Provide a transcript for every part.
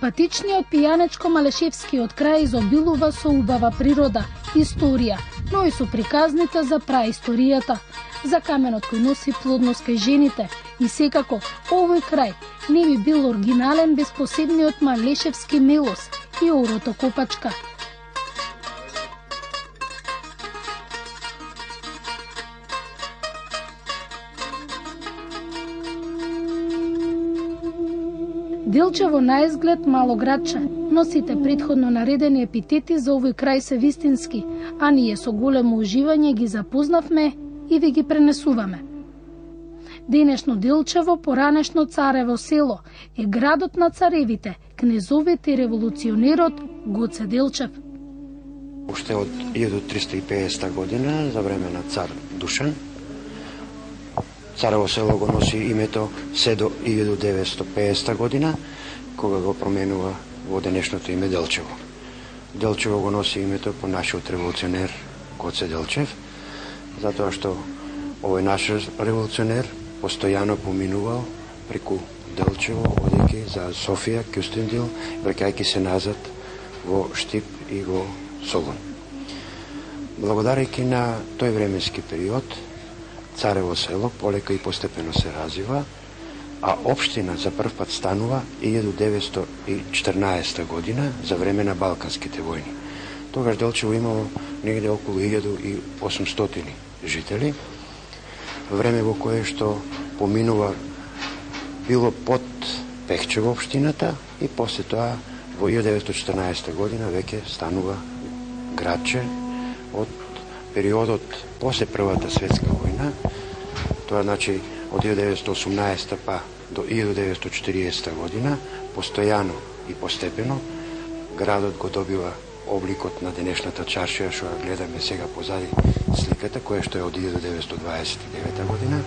Симпатичниот пијанечко-малешевскиот крај изобилува со убава природа, историја, но и со приказните за праисторијата, за каменот кој носи плодност кај жените и секако овој крај не би бил оригинален без посебниот малешевски мелос и орото копачка. Делчево на изглед мало градче, но сите претходно наредени епитети за овој крај се вистински, а ние со големо уживање ги запознавме и ви ги пренесуваме. Денешно Делчево, поранешно Царево село, е градот на царевите, кнезовите и револуционерот Гоце Делчев. Уште од 1350 година, за време на цар Душан, Царево село го носи името се до 1950 година, кога го променува во денешното име Делчево. Делчево го носи името по нашиот револуционер Гоце Делчев, затоа што овој наш револуционер постојано поминувал преку Делчево, одејќи за Софија, Кюстендил, враќајќи се назад во Штип и во Солун. Благодарејќи на тој временски период, Царево село полека и постепено се развива, а општина за прв пат станува 1914 година за време на Балканските војни. Тогаш Делчево имало негде околу 1800 жители, време во кое што поминува било под Пехчево општината и после тоа во 1914 година веќе станува градче од периодот после Првата светска војна, тоа значи од 1918 па до 1940 година, постојано и постепено, градот го добива обликот на денешната чаршија, што ја гледаме сега позади сликата, која што е од 1929 година.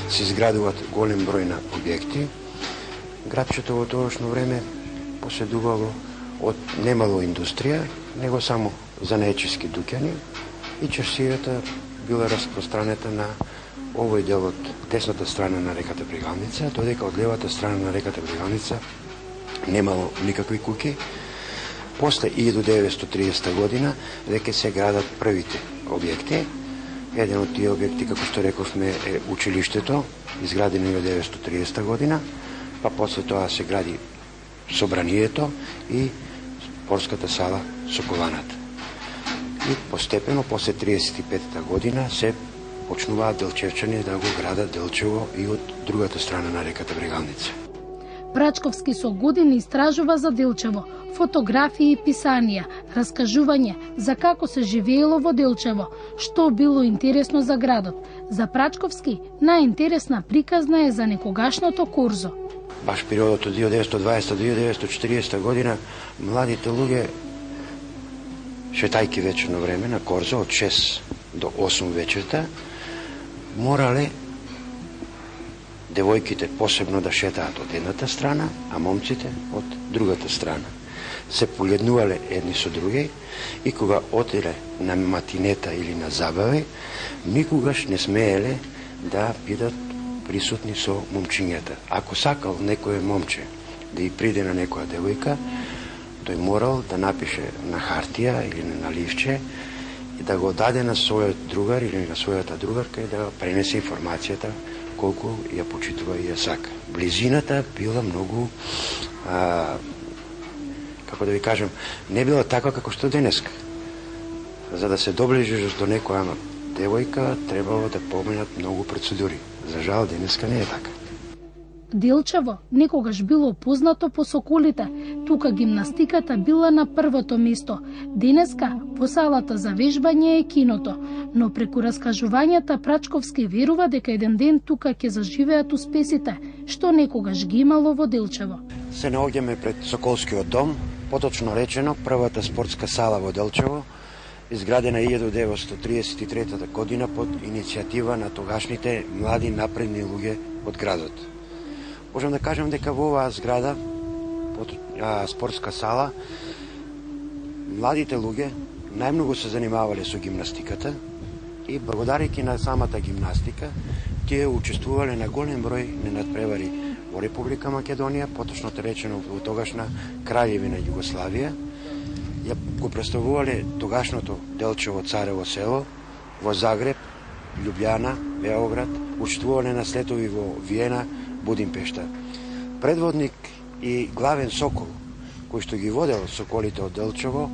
Се изградуваат голем број на објекти. Градчето во тогашно време поседувало од немало индустрија, него само занаечиски дуќани, и чаршијата била распространета на овој дел од десната страна на реката Брегалница, додека од левата страна на реката Брегалница немало никакви куќи. После 1930 година веќе се градат првите објекти. Еден од тие објекти, како што рековме, е училиштето, изградено 1930 година, па после тоа се гради собранието и спортската сала Соколаната. И постепено, после 35-та година, се почнуваат делчевчани да го градат Делчево и од другата страна на реката Брегалница. Прачковски со години истражува за Делчево, фотографии и писанија, раскажување за како се живеело во Делчево, што било интересно за градот. За Прачковски најинтересна приказна е за некогашното Корзо. Баш периодот од 1920 до 1940 година, младите луѓе, шетајки вечерно време на Корзо од 6 до 8 вечерта, морале девојките посебно да шетаат од едната страна, а момците од другата страна. Се поледнувале едни со други и кога отиде на матинета или на забави, никогаш не смееле да бидат присутни со момчињата. Ако сакал некој момче да и приде на некоја девојка, тој морал да напише на хартија или на ливче и да го даде на својот другар или на својата другарка и да пренесе информацијата колку ја почитува и ја сака. Близината била многу, како да ви кажем, не била таква како што денеска. За да се доближиш до некоја девојка, требало да поминат многу процедури. За жал, денеска не е така. Делчево некогаш било познато по соколите, тука гимнастиката била на првото место. Денеска во салата за вежбање е киното, но преку раскажувањата Прачковски верува дека еден ден тука ќе заживеат успесите, што некогаш ги имало во Делчево. Се наоѓаме пред Соколскиот дом, поточно речено првата спортска сала во Делчево, изградена 1933 година под иницијатива на тогашните млади напредни луѓе од градот. Можам да кажам дека во оваа зграда, спортска сала, младите луѓе најмногу се занимавале со гимнастиката и благодарејќи на самата гимнастика, тие учествувале на голем број ненадпревари во Република Македонија, поточно речено во тогашна Краљевина Југославија, ја го представувале тогашното Делчево Царево село во Загреб, Љубљана, Београд, учествувале на слетови во Виена, Будимпешта. Предводник и главен сокол, кој што ги водел соколите од Делчево,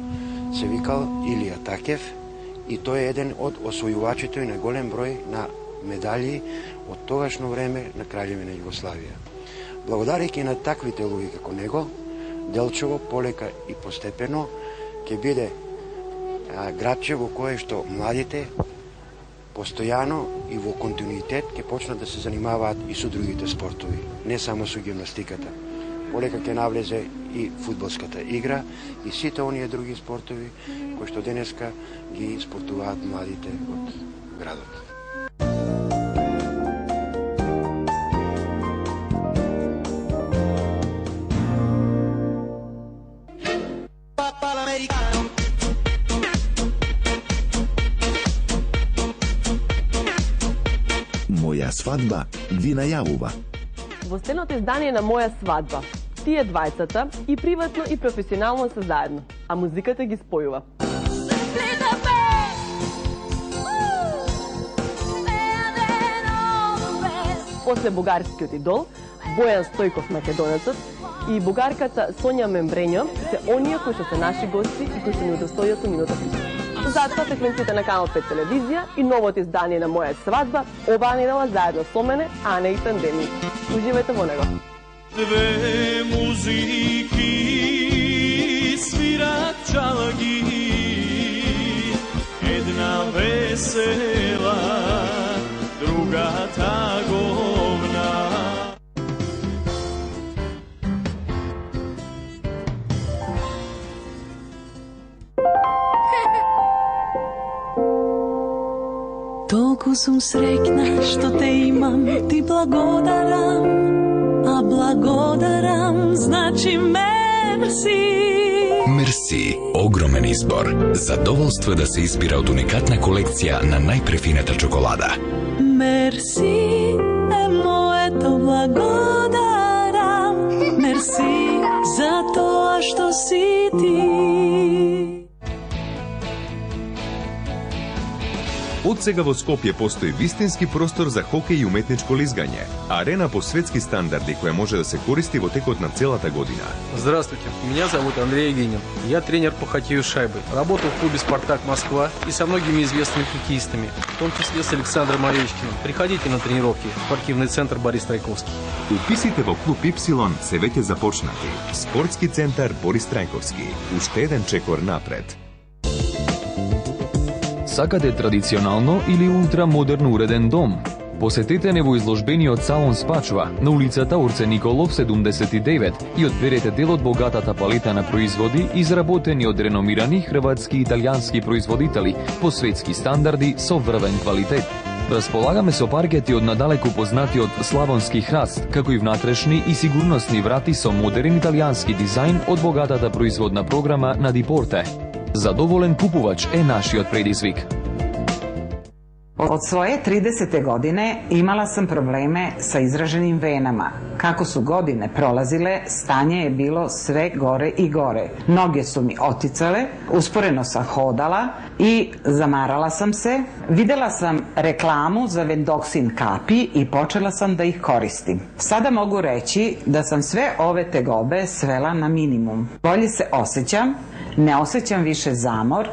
се викал Илија Такев и тој е еден од освојувачите на голем број на медали од тогашно време на Краљевина Југославија. Благодарејќи на таквите луѓе како него, Делчево полека и постепено ќе биде градче во кое што младите постојано и во континуитет ќе почнат да се занимаваат и со другите спортови, не само со гимнастиката. Полека ќе навлезе и фудбалската игра и сите оние други спортови кои што денеска ги спортуваат младите од градот. Моја свадба ви најавува. Во стеното издание на Моја свадба, тие двајцата и приватно и професионално се заедно, а музиката ги спојува. После бугарскиот идол, Бојан Стојков македонецот и бугарката Сонја Мембрењо се оние кои што се наши гости и кои се ни удостоија со минута присуство. Затоа секвенците на Канал 5 телевизија и новото издание на Моја свадба оваа недела заедно со мене, Ане и Тандеми. Уживајте во него. Две музики свират чалаги, една весела, другата говна. Толку сум среќна што те имам, ти благодарам, а благодарам значи мерси. Мерси, огромен избор. Задоволство е да се избира од уникатна колекција на најпрефината чоколада. Мерси е моето благодарам, мерси за тоа што си ти. Од сега во Скопје постои вистински простор за хокеј и уметничко лизгање. Арена по светски стандарди која може да се користи во текот на целата година. Здравствуйте, меня зовут Андрей Егинин. Я тренер по хоккею с шайбой. Работал в клубе «Спартак Москва» и со многими известными хоккеистами, в том числе с Александром Овечкиным. Приходите на тренировки в спортивный центр Борис Трајковски. Уписите во клуб Y се веќе започнати. Спортски центар Борис Трајковски. Уште еден чекор напред. Сакате традиционално или ултрамодерно уреден дом? Посетете не во изложбениот салон Спачва на улицата Орце Николов 79 и одберете дел од богатата палета на производи изработени од реномирани хрватски и италијански производители по светски стандарди со врвен квалитет. Располагаме со паркети од надалеку познатиот славонски храст, како и внатрешни и сигурносни врати со модерен италијански дизајн од богатата производна програма на Дипорте. Задоволен купувач е нашиот предизвик. Od svoje 30. godine imala sam probleme sa izraženim venama. Kako su godine prolazile, stanje je bilo sve gore i gore. Noge su mi oticale, usporeno sam hodala i zamarala sam se. Videla sam reklamu za Vendoksin kapi i počela sam da ih koristim. Sada mogu reći da sam sve ove tegobe svela na minimum. Bolje se osjećam, ne osjećam više zamor,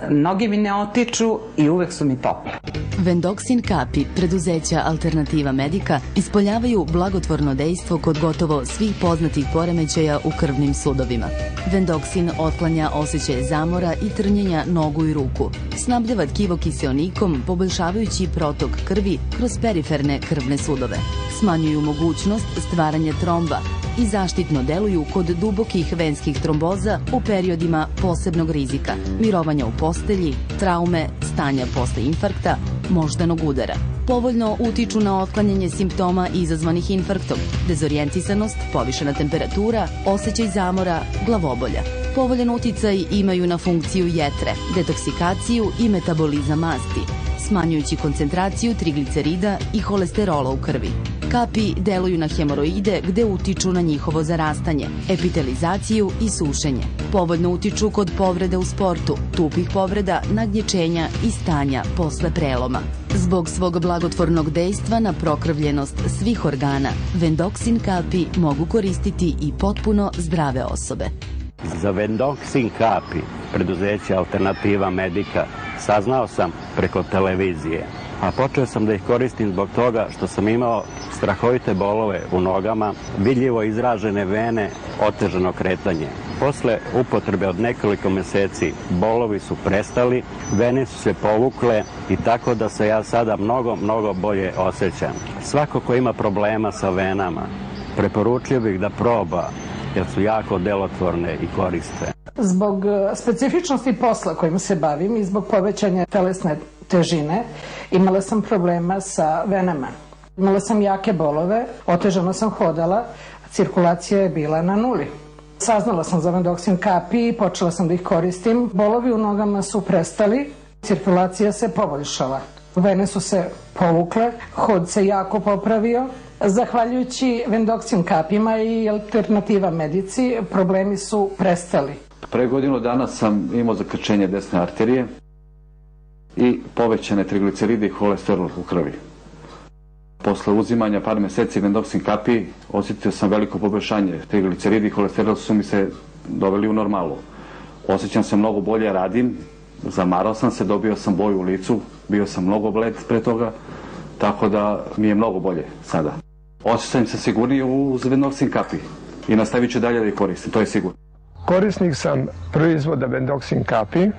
noge mi ne otiču i uvek su mi tople. Vendoksin kapi preduzeća Alternativa Medika ispoljavaju blagotvorno dejstvo kod gotovo svih poznatih poremećaja u krvnim sudovima. Vendoksin otklanja osjećaje zamora i trnjenja nogu i ruku. Snabdeva tkivo kiseonikom, poboljšavajući protok krvi kroz periferne krvne sudove. Smanjuju mogućnost stvaranja tromba i zaštitno deluju kod dubokih venskih tromboza u periodima posebnog rizika, mirovanja u postelji, traume, stanja posle infarkta, moždanog udara. Povoljno utiču na otklanjanje simptoma izazvanih infarktom, dezorijentisanost, povišena temperatura, osjećaj zamora, glavobolja. Povoljan uticaj imaju na funkciju jetre, detoksikaciju i metabolizam masti, smanjujući koncentraciju triglicerida i holesterola u krvi. Kapi deluju na hemoroide gde utiču na njihovo zarastanje, epitelizaciju i sušenje. Povoljno utiču kod povrede u sportu, tupih povreda, nagnječenja i stanja posle preloma. Zbog svog blagotvornog dejstva na prokrvljenost svih organa, Vendoksin kapi mogu koristiti i potpuno zdrave osobe. Za Vendoksin kapi preduzeća Alternativa Medika saznao sam preko televizije, a počeo sam da ih koristim zbog toga što sam imao strahovite bolove u nogama, vidljivo izražene vene, otežano kretanje. Posle upotrebe od nekoliko meseci bolovi su prestali, vene su se povukle i tako da se ja sada mnogo bolje osjećam. Svako ko ima problema sa venama, preporučio bih da proba jer su jako delotvorne i korisne. Zbog specifičnosti posla kojim se bavim i zbog povećanja telesne težine imala sam problema sa venama. Imala sam jake bolove, otežano sam hodala, cirkulacija je bila na nuli. Saznala sam za Vendoksin kapi i počela sam da ih koristim. Bolovi u nogama su prestali, cirkulacija se poboljšala. Vene su se povukle, hod se jako popravio. Zahvaljujući Vendoksin kapima i Alternativa Medici, problemi su prestali. Pre godinu dana sam imao zakrčenje desne arterije i povećane trigliceride i holesterol u krvi. Posle uzimanja par meseci Vendoksin kapi osjetio sam veliko poboljšanje. Trigliceridi i holesterol su mi se doveli u normalu. Osjećam se mnogo bolje, radim, zamarao sam se, dobio sam boju u licu, bio sam mnogo bled pre toga, tako da mi je mnogo bolje sada. Osjećam se sigurnije uz Vendoksin kapi i nastavit ću dalje da ih koristim, to je sigurno. Korisnik sam proizvoda Vendoksin kapi,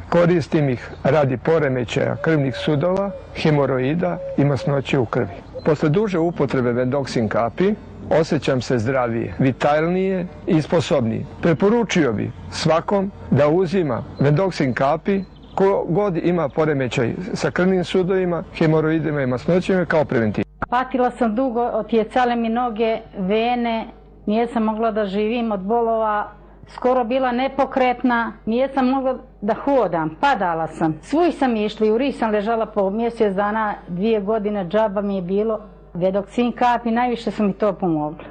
koristim ih radi poremećaja krvnih sudova, hemoroida i masnoće u krvi. Posle duže upotrebe Vendoksin kapi osjećam se zdravije, vitalnije i sposobnije. Preporučio bi svakom da uzima Vendoksin kapi ko god ima poremećaj sa krvnim sudovima, hemoroidima i masnoćima kao preventivu. Patila sam dugo, otjecale mi noge, vene, nijesam mogla da živim od bolova, skoro bila nepokretna, nijesam mogla da hodam, padala sam. Svuj sam išli, u ris sam ležala po mjesec dana, 2 godine, džaba mi je bilo. Vendoksin kapi, najviše su mi to pomogli.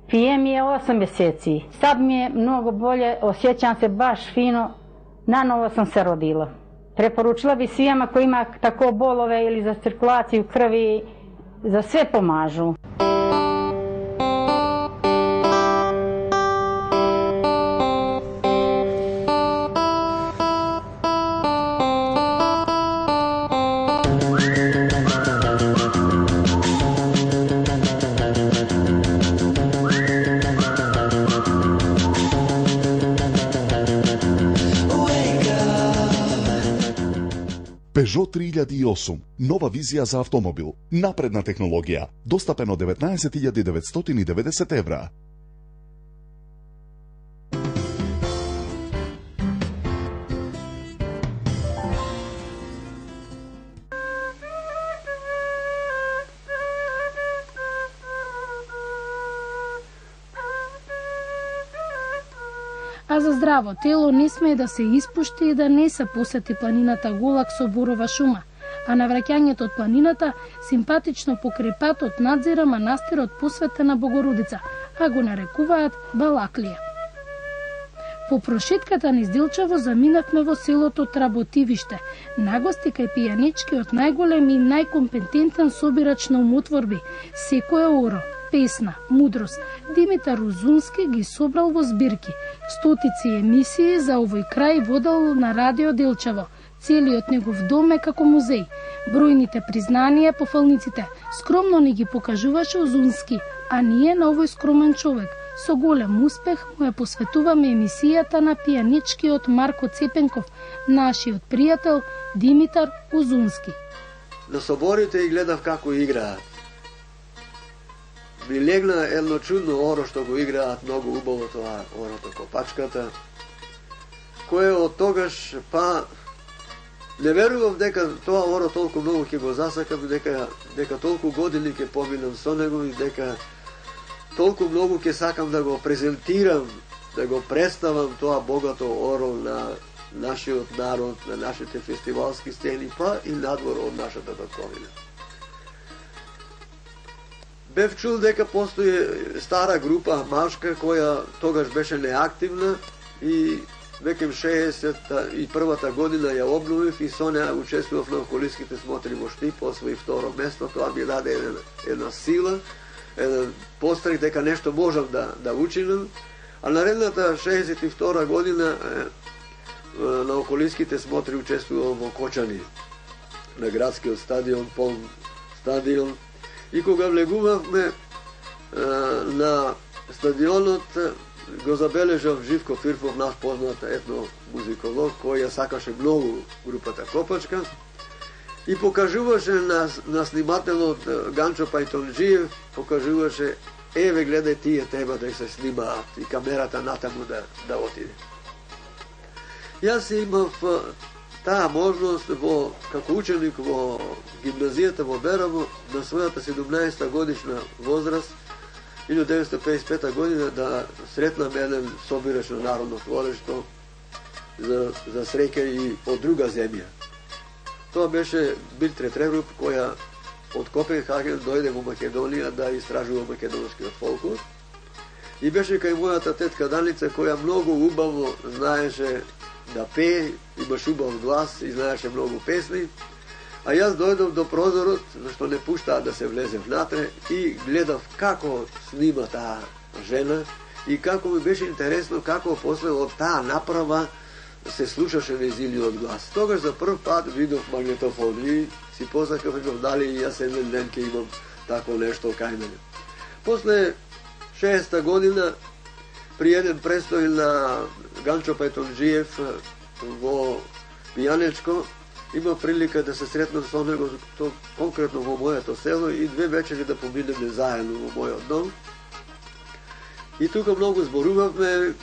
Pijem je 8 mjeseci, sad mi je mnogo bolje, osjećam se baš fino, nanovo sam se rodila. Preporučila bi svijama koji ima tako bolove ili za cirkulaciju krvi, za sve pomažu. Peugeot 3008, nova vizija za automobil, napredna tehnologija, dostapeno 19.990 evra. А за здраво тело не смее да се испушти и да не се посети планината Гулак со бурова шума, а на враќањето од планината симпатично покрај патот надзира манастирот посветен на Богородица, а го нарекуваат Балаклија. По прошетката низ Дилчево заминавме во селото Тработивиште, нагости кај пијанички од најголем и најкомпетентен собирач на умотворби, секоја оро, песна, мудрост, Димитар Узунски ги собрал во збирки, стотици емисии за овој крај водел на Радио Делчево. Целиот негов дом е како музеј. Бројните признанија по фалниците скромно ни ги покажуваше Узунски, а ние на овој скромен човек со голем успех му ја посветуваме емисијата на пијаничкиот Марко Цепенков, нашиот пријател Димитар Узунски. На соборите и гледав како играат. Ми легна едно чудно оро што го играат многу убаво тоа орото Копачката, кое од тогаш не верувам дека тоа оро толку многу ќе го засакам, дека толку години ќе поминам со него и дека толку многу ќе сакам да го презентирам, да го представам тоа богато оро на нашиот народ, на нашите фестивалски сцени, и надвор од нашата татковина. Бев чул дека постои стара група машка која тогаш беше неактивна и веќе 61-та година ја обновив и со неа учествував на околиските смотри во Штип, освои второ место, тоа ми даде една сила, еден пострек дека нешто можам да учинам. А наредната 62 година на околиските смотри учествував во Кочани, на градскиот стадион, полн стадион. И кога влегувавме на стадионот, го забележав Живко Фирфов, наш познат етномузиколог, кој ја сакаше многу групата Копачка и покажуваше на снимателот Ганчо Пајтонџиев, покажуваше еве гледај тие треба да се снимаат и камерата натаму да отиде. Јас имав таа можност како ученик во гимназијата во Бераво на својата 17 годишна возраст 1955 година да сретнам еден собирач на народно творештво за среќа и од друга земја. Тоа беше Билтре Трегруп, која од Копенхаген дојде во Македонија да истражува македонскиот фолклор. И беше кај мојата тетка Даница, која многу убаво знаеше да пее, имаш убав глас и знаеше многу песни. А јас дојдов до прозорот, зашто не пуштаа да се влезе внатре, и гледав како снима таа жена и како ми беше интересно како после од таа направа се слушаше нејзиниот глас. Тогаш за прв пат видов магнетофон и си посакав дали и јас еден ден ќе имам тако нешто кај мене. После 60-та година при еден престој на Ганчо Пајтонџиев во Пијанечко има прилика да се сретнам со него конкретно во моето село и 2 вечери да поминеме заедно во мојот дом. И тука многу зборувавме.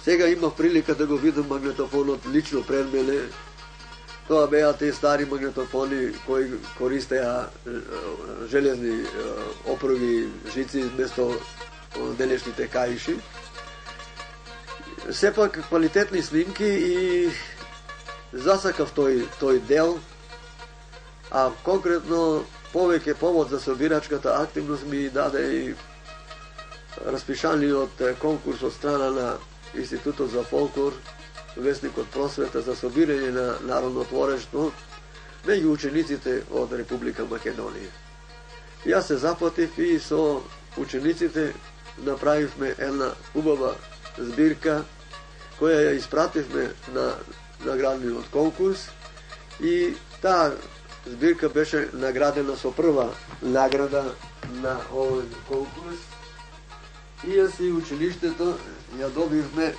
Сега имав прилика да го видам магнетофонот лично пред мене. Тоа беа тие стари магнетофони кои користеа железни опруги, жици вместо денешните каиши. Сепак квалитетни снимки и засакав тој дел, а конкретно повеќе повод за собирачката активност ми даде и распишаниот конкурс од страна на Институтот за фолклор, Весникот Просвета за собирање на народно творештво меѓу учениците од Република Македонија. Јас се запатив и со учениците направивме една убава збирка која ја испративме на наградниот конкурс и таа збирка беше наградена со прва награда на овој конкурс. И јас и училиштето ја добивме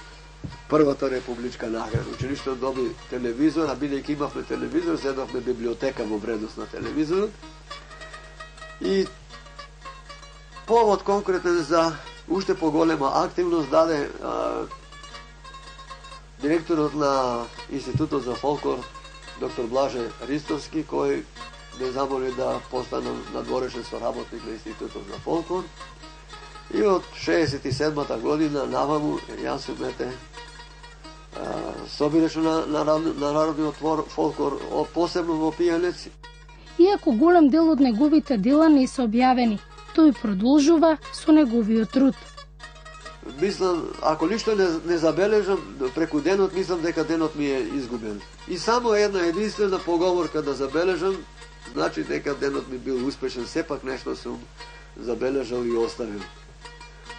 првата републичка награда. Училиштето доби телевизор, а бидејќи имавме телевизор, седовме библиотека во вредност на телевизорот. И повод конкретен за уште поголема активност даде директорот на Институтот за фолклор, доктор Блаже Ристовски, кој ме замоли да постанам надворешен соработник на Институтот за фолклор. И од 67-та година наваму јас сум собираш на народниот фолклор, посебно во Пијанец. Иако голем дел од неговите дела не се објавени, тој продолжува со неговиот труд. Мислам, ако ништо не забележам, преку денот мислам дека денот ми е изгубен. И само една единствена поговорка да забележам, значи дека денот ми бил успешен, сепак нешто сум забележал и оставил.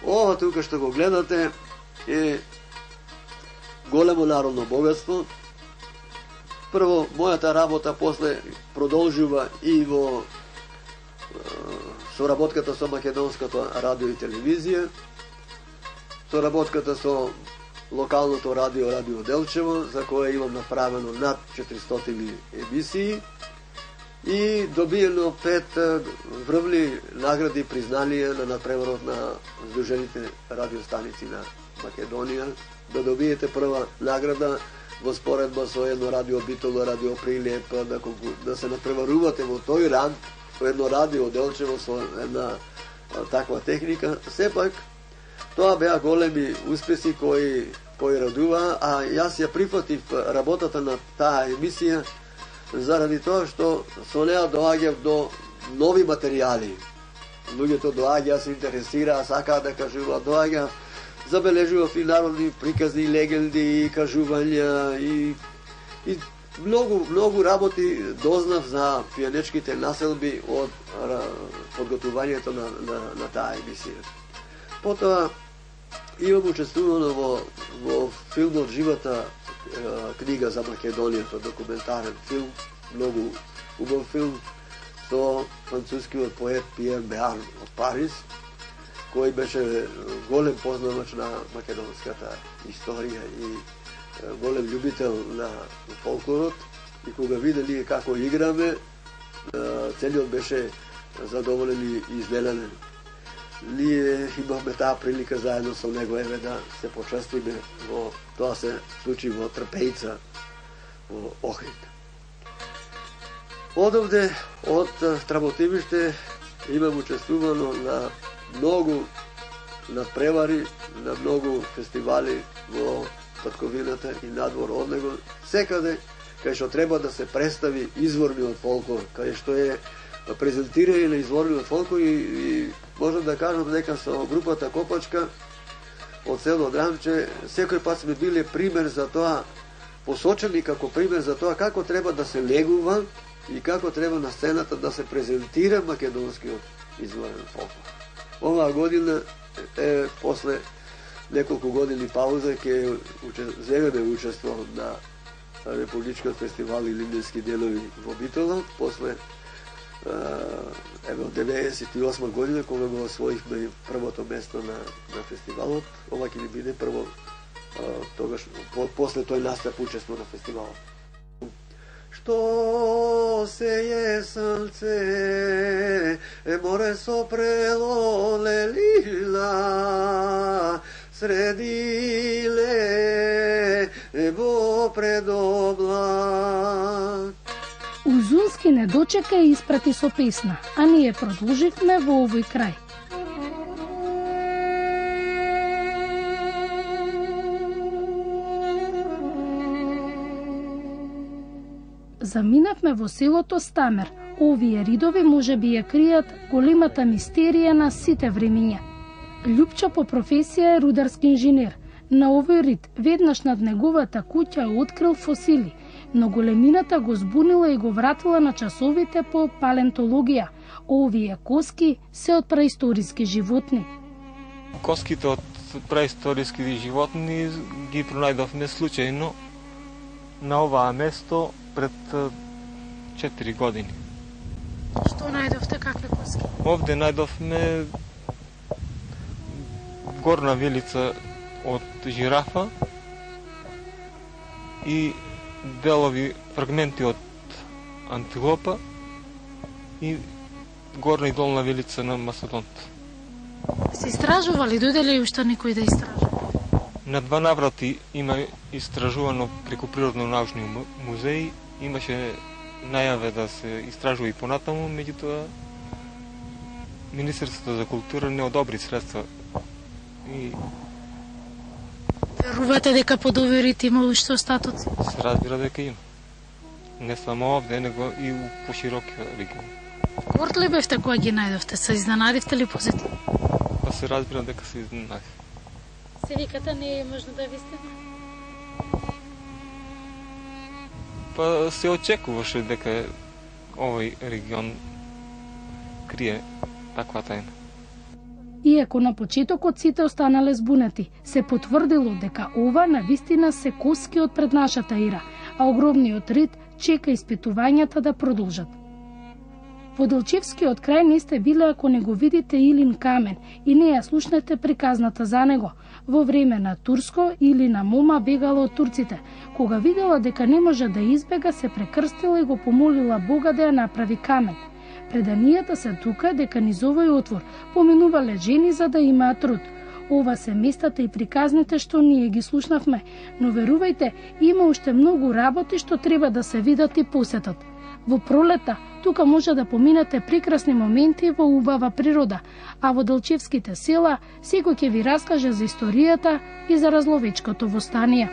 Ова тука што го гледате е големо народно богатство. Прво, мојата работа после продолжува и во соработката со Македонското радио и телевизија, соработката со локалното радио Делчево, за кое имам направено над 400 емисии и добиено 5 врвли награди и признанија на надпреварот на Сдружените радиостаници на Македонија. Да добиете прва награда во споредба со едно радио Битола, радио Прилеп, да се надпреварувате во тој ранг, во едно радио Делчево со една таква техника. Сепак, тоа беа големи успеси кои радува, а јас ја прифатив работата на таа емисија заради тоа што со неа доаѓав до нови материјали. луѓето доаѓа, се интересира, сакаат да кажуваат, доаѓа, забележував и народни приказни, легенди, кажувања и многу работи дознав за пијанечките населби од подготувањето на таа емисија. Потоа имам учествувано во филмот Живата книга за Македонијата, документарен филм, многу убав филм, со францускиот поет Пиер Беарн од Париз, кој беше голем познавач на македонската историја и голем љубител на фолклорот. И кога видели како играме, целиот беше задоволен и изненаден. Ние имавме таа прилика заедно со него да се почестиме во тоа се случи во Трпејца во Охрид. Одовде од Тработимиште имам учествувано на многу надпревари, на многу фестивали во татковината и надвор од него, секаде кај што треба да се представи изворниот фолклор, кај што е презентирање на изворниот фолклор и можам да кажам дека со групата Копачка од село Драмче секој пат сме биле пример за тоа, посочени како пример за тоа како треба да се легува и како треба на сцената да се презентира македонскиот изворен фолклор. Оваа година после неколку години пауза ќе земеме учество на Републичкиот фестивал Илинденски денови во Битола, после од 98 година кога го освоивме првото место на фестивалот. Ова ќе ни биде прво тогаш после тој настап учество на фестивалот. Што се е сонце, море со прелоле лила, средиле во предоблак. Узунски не дочека и испрати со песна, а ние продолживме во овој крај. Заминавме во селото Стамер. Овие ридови може би ја кријат големата мистерија на сите времиња. Љупчо по професија е рударски инженер. На овој рид веднаш над неговата куќа открил фосили, но големината го збунила и го вратила на часовите по палеонтологија. Овие коски се од преисториски животни. Коските од преисториски животни ги пронајдовме случајно на оваа место пред 4 години. Што најдовте, какви коски? Овде најдовме горна вилица од жирафа и делови фрагменти од антилопа и горна и долна вилица на мастодонт. Се истражували, дојде уште никој да истражува? На 2 наврати има истражувано преку природно-научни музеи, имаше најаве да се истражува и понатаму, меѓутоа Министерството за култура не одобри средства. И верувате дека подоверите има уште остатоци? Се разбира дека има. Не само овде, него и по широки регион. Горд ли бевте кога ги најдовте? Се изненадивте ли позитивно? Па се разбира дека се изненадив. Се викате не е можно да ви стигне? Па се очекуваше дека овој регион крие таква тајна. Иако на почетокот сите останале збунети, се потврдило дека ова навистина се коски од пред нашата ера, а огромниот рид чека испитувањата да продолжат. Во Делчевскиот крај не сте биле ако не го видите Илин камен и не ја слушнете приказната за него. Во време на Турско или на мома бегала од турците. Кога видела дека не може да избега, се прекрстила и го помолила Бога да ја направи камен. Преданијата се тука дека низ овој отвор поминувале жени за да имаат труд. Ова се местата и приказните што ние ги слушнавме, но верувајте, има уште многу работи што треба да се видат и посетат. Во пролета, тука може да поминете прекрасни моменти во убава природа, а во Делчевските села секој ќе ви раскаже за историјата и за разловечкото востание.